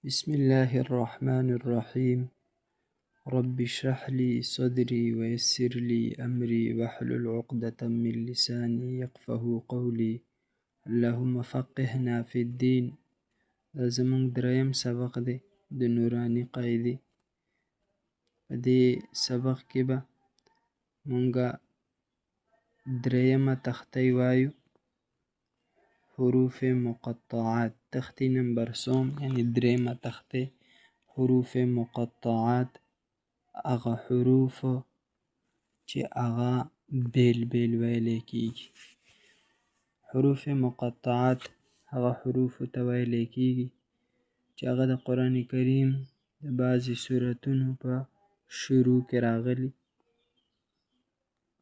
بسم الله الرحمن الرحيم. رب اشرح لي صدري ويسر لي أمري واحلل عقدة من لساني يفقه قولي. اللهم فقهنا في الدين. دا زمونږ دریم سبق دی د نوراني قاعدې. په دې سبق کې به مونږه دریمه تختې وایو، حروف مقطعات. تختې نمبر سوم یعنی دریمه تختې، حروف مقطعات، هغه حروف چې هغه بیل بیل ویلی کیږي. حروف مقطعات هغه حروفو ته ویلی کیږي چې هغه د قرآن کریم د بعضې سورتونو په شروع کې راغلي،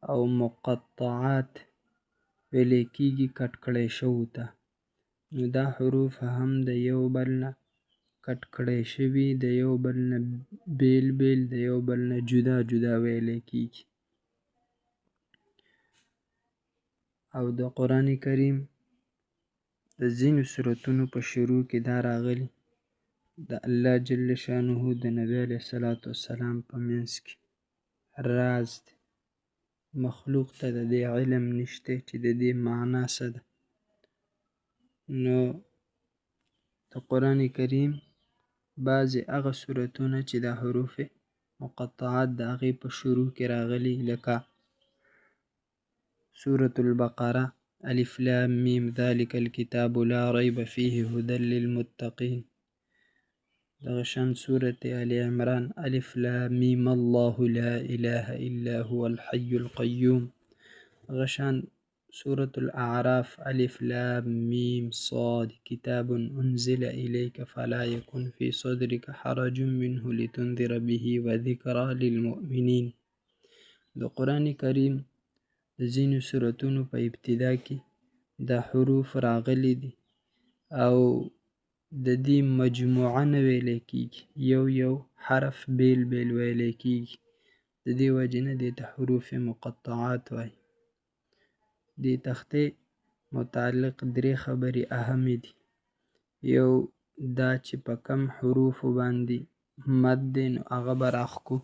او مقطعات ویلی کیږي کټ کړی شوو ته. نو دا حروف هم د یو بل نه کټ کړی شوي، د یو بل نه بیل بیل، د یو بل نه جدا جدا ویلی کیږي. او د قرآن کریم د ځینو سورتونو په شروع کې دا راغلي، د الله جل شانه د نبی علیه الصلاة والسلام په منځ کې راز دی. مخلوق ته د دې علم نشته چې د دې معنا څه ده. نو د قرآن کریم بعضې هغه سورتونه چې د حروف مقطعات د هغې په شروع کې راغلي، لکه سورة البقره الف لام میم ذلک الکتاب لا ریب فیه هدى للمتقین. دغه شان سورة آل عمران الف لام میم الله لا اله الا هو الحي القیوم. دغه شان سورة الأعراف الف لام میم صاد کتاب انزل الیک فلا یکن فی صدرک حرج منه لتنذر به وذکرى للمؤمنین. د قرآن کریم د ځینو سورتونو په ابتدا کې دا حروف راغلي دي، او د دې مجموعه نه ویلی کیږي، یو یو حرف بیل بیل ویلی کیږي. د دې وجې نه دې ته حروف مقطعات وایي. دې تختې متعلق درې خبرې اهمې دي. یو دا چې په کم حروفو باندې مد دی نو هغه به راښکو،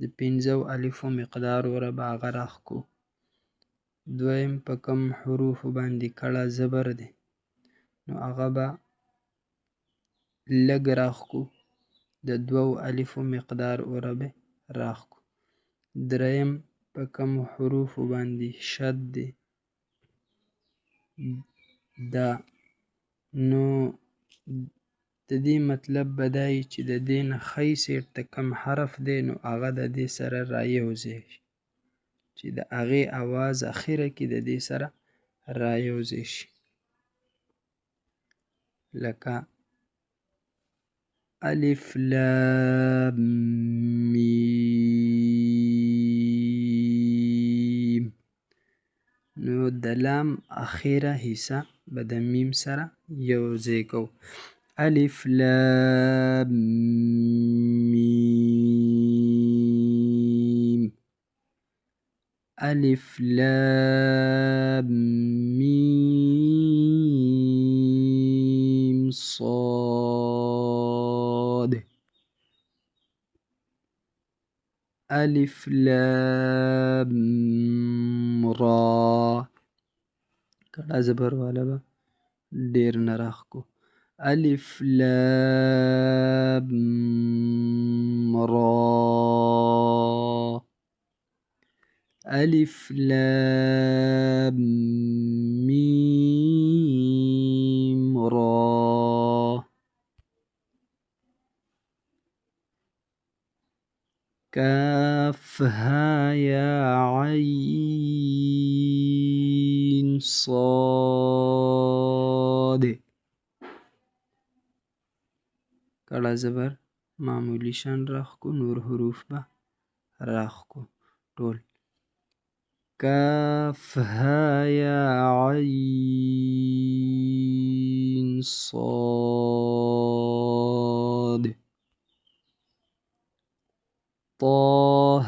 د 5 الفو مقدار وره به هغه راښکو. دویم په کم حروفو باندې کړه زبر دی نو هغه به لږ راښکو، د 2 الفو مقدار وره به راښکو. دریم په کم حروفو باندې شد دی دا، نو د دې مطلب به دا وي چې د دې نه ښی سیټ ته کم حرف دی نو هغه د دې سره رایوځای شي، چې د هغې اواز اخره کې د دې سره رایوځای شي. لکه الف لام میم، نو د لام اخره حصه به د میم سره یوځای کوو. الف لام میم، الف لام میم صاد، الف لام را. کړه زبر والا به ډېر نه راښکو. الف لام را، الف لام میم را. کاف ها یا عین صاد. کړه زبر معمولی شان راښکو، نور حروف به راښکو ټول. کاف ها یا عین صاد. طه،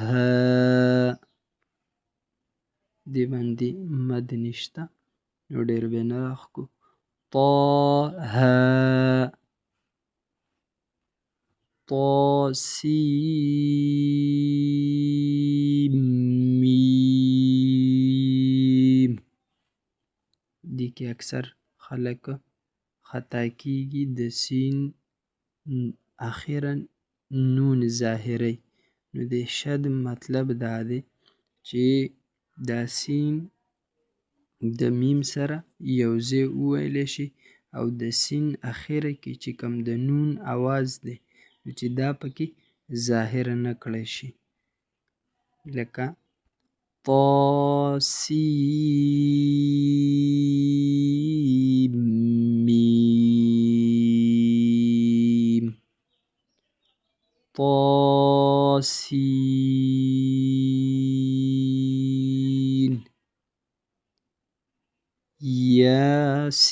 دې باندې مد نشته نو ډېر به نه راښکو. طه، طاسيم. دې کې اکثر خلک خطا کیږي، د سین اخیرا نون ظاهری. نو د شد مطلب دا دی چې دا سین د میم سره یو ځای وویلی شي او د سین اخیره کې چې کوم د نون اواز دی نو چې دا پکې ظاهره نه کړی شي، لکه طاسيم طاسين ياسين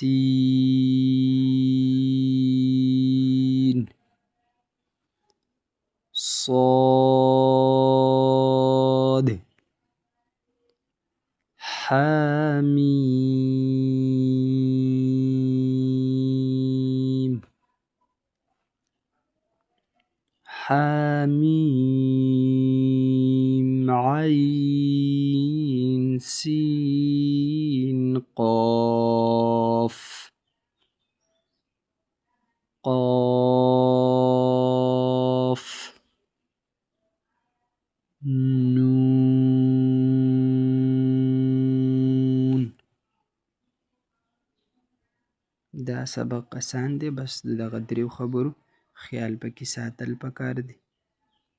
صاد حميم حميم عين سين قاف قاف نون. دا سبق آسان دی، بس دغه دریو خبرو خیال پکې ساتل پکار دی.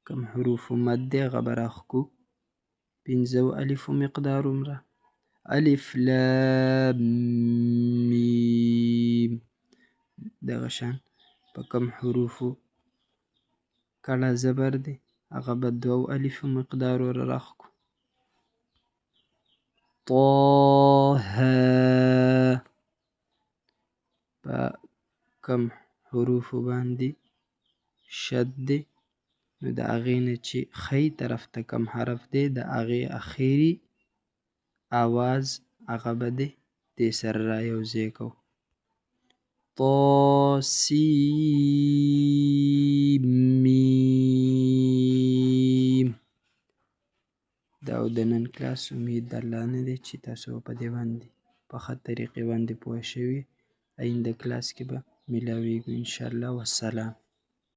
کم حروف مد دی هغه به راښکو، پنځو الفو مقدار عمره. الف لام میم، دغه شان په کم حروفو کړه زبر دی هغه به دوو الفو مقدار ور راښکو. طه، په کم حروفو باندې شد دی نو د هغې نه چې ښی طرف ته کم حرف دی د هغې اخري آواز هغه به دی دې سره را یو ځای کوو. طاسيم. دا او د نن کلاس امید د الله نه دی چې تاسو په دې باندې په ښه طریقې باندې پوه شوي. آینده کلاس کې به میلاویږو انشاءالله. والسلام.